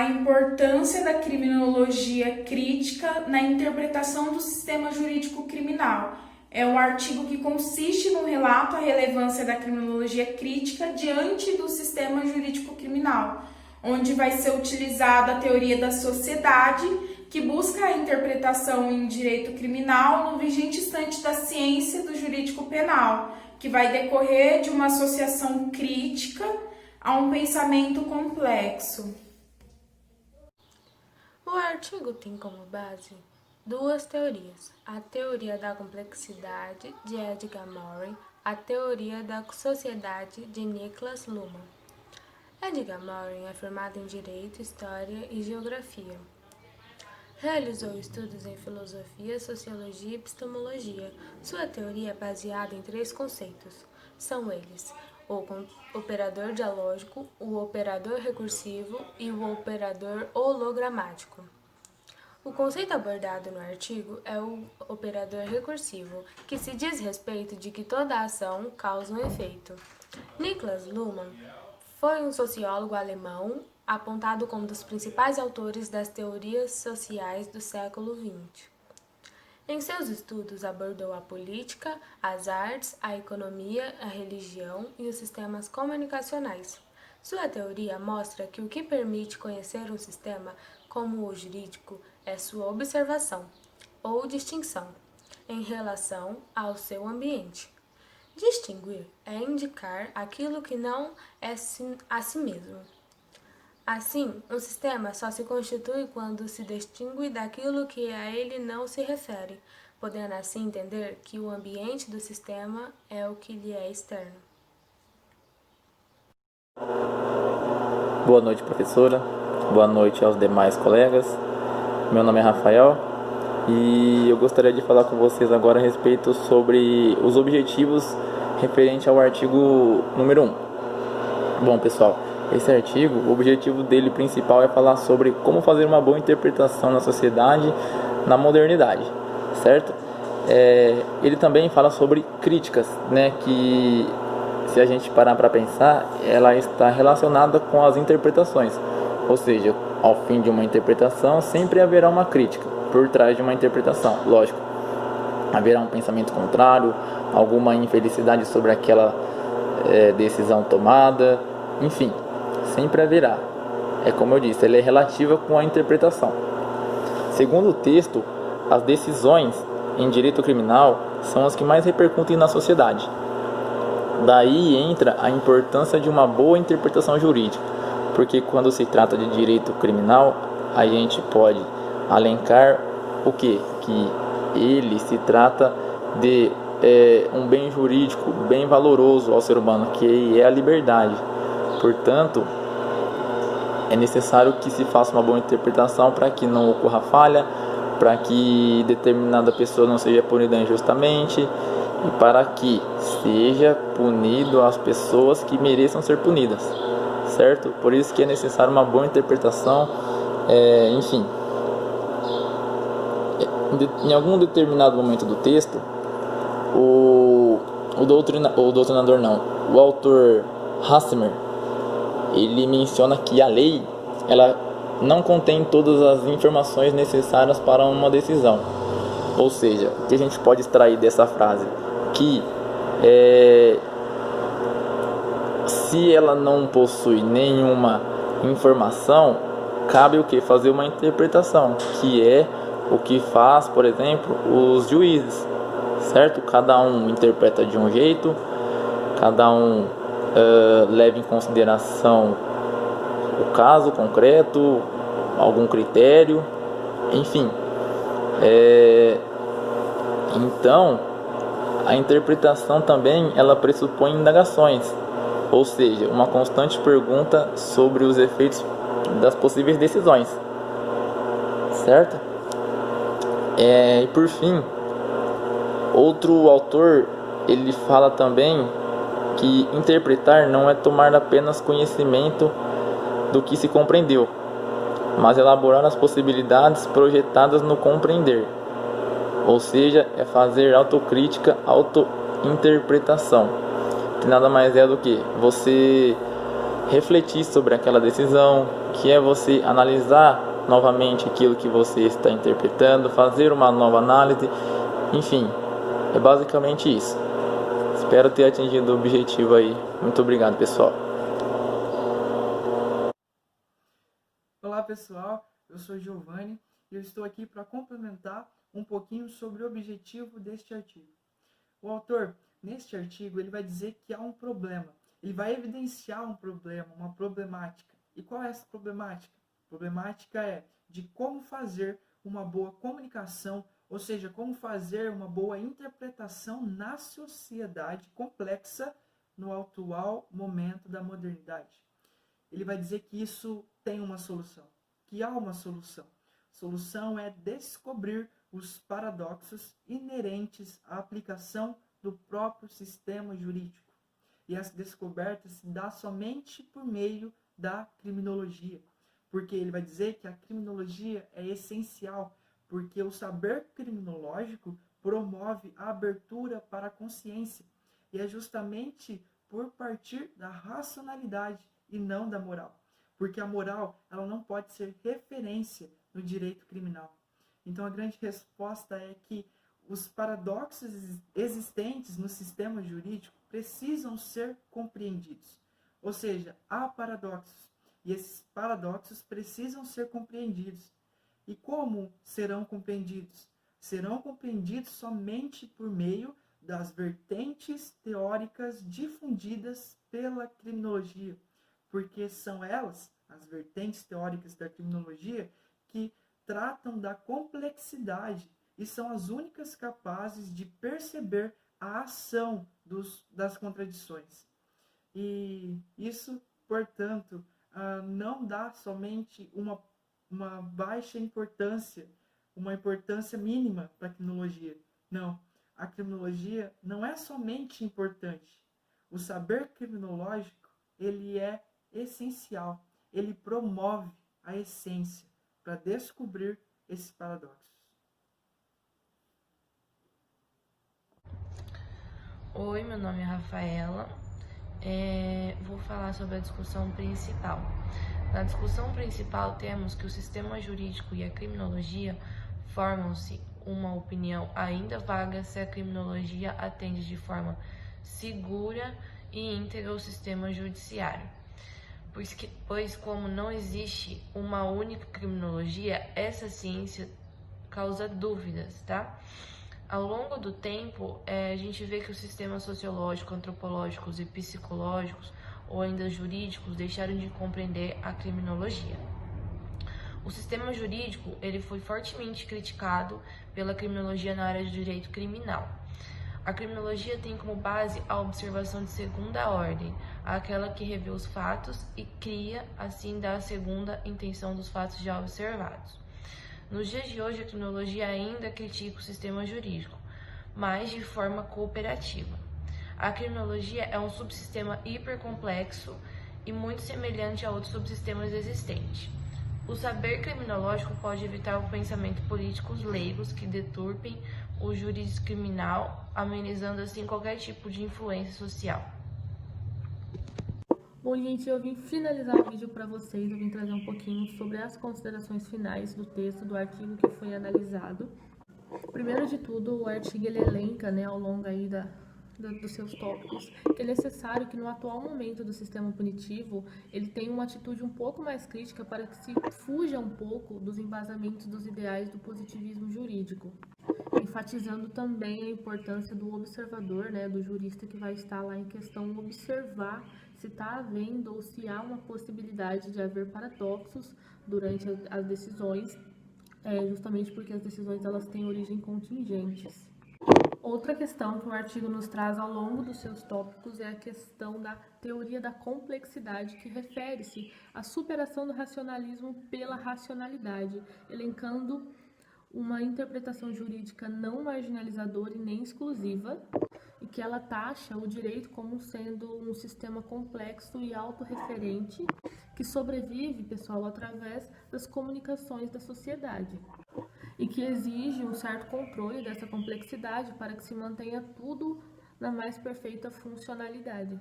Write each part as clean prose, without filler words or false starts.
a importância da criminologia crítica na interpretação do sistema jurídico criminal. É um artigo que consiste no relato à relevância da criminologia crítica diante do sistema jurídico criminal, onde vai ser utilizada a teoria da sociedade, que busca a interpretação em direito criminal no vigente instante da ciência do jurídico penal, que vai decorrer de uma associação crítica a um pensamento complexo. O artigo tem como base duas teorias: a teoria da complexidade, de Edgar Morin, a teoria da sociedade, de Niklas Luhmann. Edgar Morin é formado em Direito, História e Geografia. Realizou estudos em filosofia, sociologia e epistemologia. Sua teoria é baseada em 3 conceitos. São eles: o operador dialógico, o operador recursivo e o operador hologramático. O conceito abordado no artigo é o operador recursivo, que se diz respeito de que toda ação causa um efeito. Niklas Luhmann foi um sociólogo alemão apontado como um dos principais autores das teorias sociais do século XX. Em seus estudos abordou a política, as artes, a economia, a religião e os sistemas comunicacionais. Sua teoria mostra que o que permite conhecer um sistema como o jurídico é sua observação, ou distinção, em relação ao seu ambiente. Distinguir é indicar aquilo que não é a si mesmo. Assim, um sistema só se constitui quando se distingue daquilo que a ele não se refere, podendo assim entender que o ambiente do sistema é o que lhe é externo. Boa noite, professora. Boa noite aos demais colegas. Meu nome é Rafael e eu gostaria de falar com vocês agora a respeito sobre os objetivos referente ao artigo número 1. Bom, pessoal, esse artigo, o objetivo dele principal é falar sobre como fazer uma boa interpretação na sociedade, na modernidade, certo? Ele também fala sobre críticas, né, que se a gente parar para pensar, ela está relacionada com as interpretações, ou seja, ao fim de uma interpretação sempre haverá uma crítica por trás de uma interpretação, lógico. Haverá um pensamento contrário, alguma infelicidade sobre aquela decisão tomada, enfim, sempre haverá. É como eu disse, ela é relativa com a interpretação. Segundo o texto, as decisões em direito criminal são as que mais repercutem na sociedade. Daí entra a importância de uma boa interpretação jurídica, porque quando se trata de direito criminal, a gente pode alencar o quê? Que ele se trata de um bem jurídico, bem valoroso ao ser humano, que é a liberdade. Portanto, é necessário que se faça uma boa interpretação para que não ocorra falha, para que determinada pessoa não seja punida injustamente e para que seja punido as pessoas que mereçam ser punidas, certo? Por isso que é necessário uma boa interpretação, enfim. Em algum determinado momento do texto, o autor Hassemer, ele menciona que a lei, ela não contém todas as informações necessárias para uma decisão. Ou seja, o que a gente pode extrair dessa frase? Que se ela não possui nenhuma informação, cabe o que? Fazer uma interpretação, que é o que faz, por exemplo, os juízes, certo? Cada um interpreta de um jeito, cada um leva em consideração o caso concreto, algum critério, enfim. Então, a interpretação também ela pressupõe indagações, ou seja, uma constante pergunta sobre os efeitos das possíveis decisões, certo? E por fim, outro autor ele fala também que interpretar não é tomar apenas conhecimento do que se compreendeu, mas elaborar as possibilidades projetadas no compreender, ou seja, é fazer autocrítica, autointerpretação, que nada mais é do que você refletir sobre aquela decisão, que é você analisar novamente aquilo que você está interpretando, fazer uma nova análise, enfim, é basicamente isso. Espero ter atingido o objetivo aí. Muito obrigado, pessoal. Olá pessoal, eu sou Giovanni e eu estou aqui para complementar um pouquinho sobre o objetivo deste artigo. O autor, neste artigo, ele vai dizer que há um problema, ele vai evidenciar um problema, uma problemática. E qual é essa problemática? A problemática é de como fazer uma boa comunicação, ou seja, como fazer uma boa interpretação na sociedade complexa no atual momento da modernidade. Ele vai dizer que isso tem uma solução, que há uma solução. A solução é descobrir os paradoxos inerentes à aplicação do próprio sistema jurídico. E essa descoberta se dá somente por meio da criminologia, porque ele vai dizer que a criminologia é essencial, porque o saber criminológico promove a abertura para a consciência, e é justamente por partir da racionalidade e não da moral, porque a moral ela não pode ser referência no direito criminal. Então a grande resposta é que os paradoxos existentes no sistema jurídico precisam ser compreendidos. Ou seja, há paradoxos, e esses paradoxos precisam ser compreendidos. E como serão compreendidos? Serão compreendidos somente por meio das vertentes teóricas difundidas pela criminologia, porque são elas, as vertentes teóricas da criminologia, que tratam da complexidade e são as únicas capazes de perceber a ação das contradições. E isso, portanto, não dá somente uma baixa importância, uma importância mínima para a criminologia. Não, a criminologia não é somente importante. O saber criminológico, ele é essencial, ele promove a essência para descobrir esses paradoxos. Oi, meu nome é Rafaela. Vou falar sobre a discussão principal. Na discussão principal temos que o sistema jurídico e a criminologia formam-se uma opinião ainda vaga se a criminologia atende de forma segura e íntegra o sistema judiciário. Pois como não existe uma única criminologia, essa ciência causa dúvidas, tá? Ao longo do tempo, a gente vê que os sistemas sociológicos, antropológicos e psicológicos, ou ainda jurídicos, deixaram de compreender a criminologia. O sistema jurídico ele foi fortemente criticado pela criminologia na área de direito criminal. A criminologia tem como base a observação de segunda ordem, aquela que revê os fatos e cria, assim, da segunda intenção dos fatos já observados. Nos dias de hoje, a criminologia ainda critica o sistema jurídico, mas de forma cooperativa. A criminologia é um subsistema hipercomplexo e muito semelhante a outros subsistemas existentes. O saber criminológico pode evitar o pensamento políticos leigos que deturpem o jurídico criminal, amenizando assim qualquer tipo de influência social. Bom, gente, eu vim finalizar o vídeo para vocês, eu vim trazer um pouquinho sobre as considerações finais do texto, do artigo que foi analisado. Primeiro de tudo, o artigo ele elenca, ao longo aí dos seus tópicos, que é necessário que no atual momento do sistema punitivo, ele tenha uma atitude um pouco mais crítica para que se fuja um pouco dos embasamentos dos ideais do positivismo jurídico, enfatizando também a importância do observador, do jurista que vai estar lá em questão, observar se está havendo ou se há uma possibilidade de haver paradoxos durante as decisões, justamente porque as decisões elas têm origem contingentes. Outra questão que o artigo nos traz ao longo dos seus tópicos é a questão da teoria da complexidade, que refere-se à superação do racionalismo pela racionalidade, elencando uma interpretação jurídica não marginalizadora e nem exclusiva, e que ela taxa o direito como sendo um sistema complexo e autorreferente que sobrevive, pessoal, através das comunicações da sociedade e que exige um certo controle dessa complexidade para que se mantenha tudo na mais perfeita funcionalidade.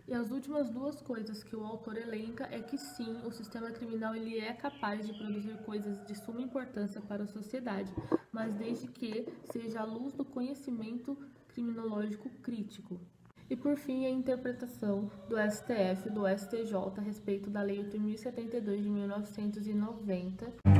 E as últimas duas coisas que o autor elenca é que sim, o sistema criminal ele é capaz de produzir coisas de suma importância para a sociedade, mas desde que seja à luz do conhecimento criminológico crítico. E por fim, a interpretação do STF e do STJ a respeito da Lei 8.072 de 1990.